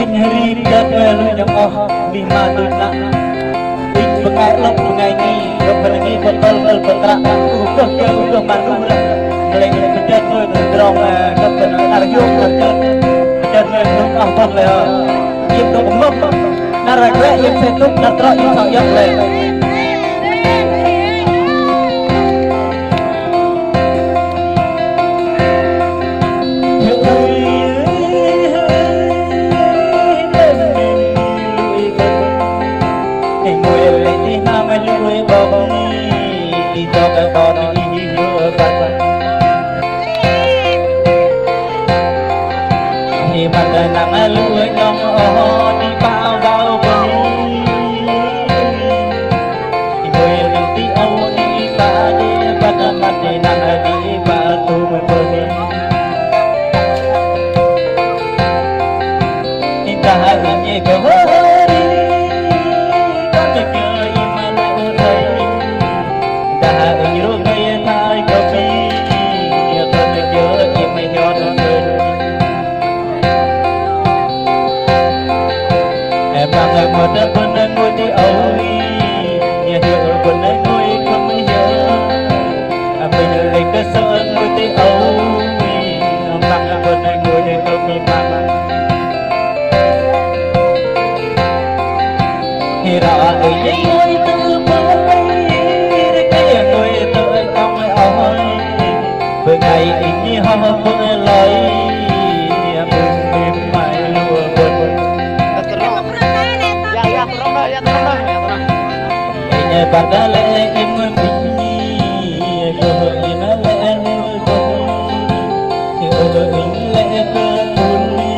ri kat lu yang oh lima tunak ik pengai lok pengai ni yo pergi botol bel petra udah ke udah manu lek pencet tu drong kat arjung kat pencet lu ah bot le yip tu mop narak yip setuk natro yip sak yip le nằm lúa nhom đi bao bao bông đi quê đường tí âu đi ba đi bắt mặt đi nằm đi ba tu mới bơi đi ta đi cái hố đi con được chơi mà lại thấy ta đi rồi cái thay cà phê con được chơi mà nhon bằng một đêm bên ngôi đi ôi nhà hiệu bên ngôi không nhớ mình lấy cái sợ ngôi đi ôi bằng bên ngôi đi không bị bằng thì rõ ở những ngôi tư bơi cái ngôi tự không ôi bởi ngày như họ không lời pada le im bini ko ina le nu ko ti o in le ko tuni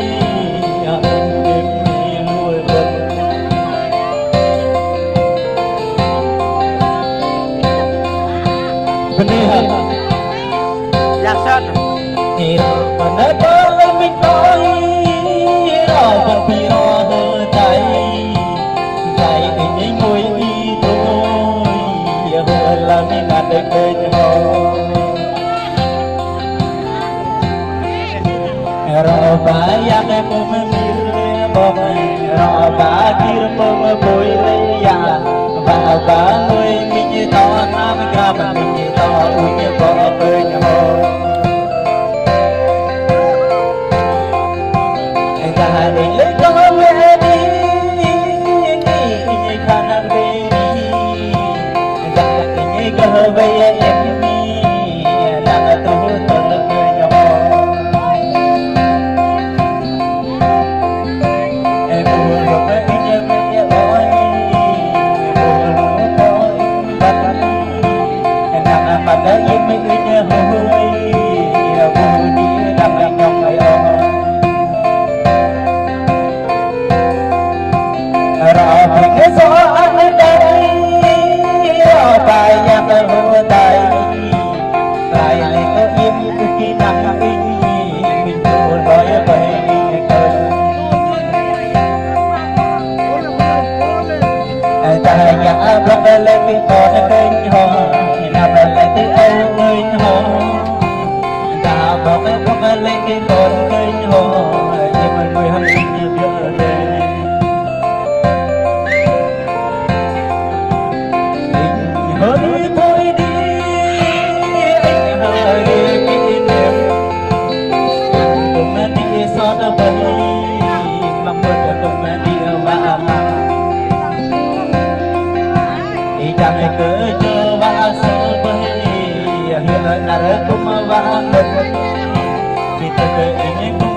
ya im bini lu ko benih ya san ni pada le mi toi ro ko pi ro tai tai in ngoi là mi ngạt để quên họ rồi bà ya để bom mir bom rồi bà kia bom bồi lấy ya và bà nuôi mình to nam ca mình to uống bỏ quên họ ta để lấy cho về đi đi khả năng về cơ về em đi đang tu tuần lực nhỏ em buồn một cái như mấy ôi buồn ôi bắt em đang mặt đã im mấy như hồi buồn đi đang nhong mày ôi rồi thì cái gió anh đây bài nhạc hồ tay lại lấy có im khi nắng in mình buồn nói về cơn ta nhạc blog lên cái con kênh họ nằm lại cái âu kênh họ ta blog lên cái con kênh họ nhưng mà người hâm như vợ đây hỡi thôi đi anh hỡi kỷ niệm cùng anh đi xót bấy mà muốn cùng anh đi và thì chẳng cứ cho và sợ bấy hiện là cũng và mình vì tôi anh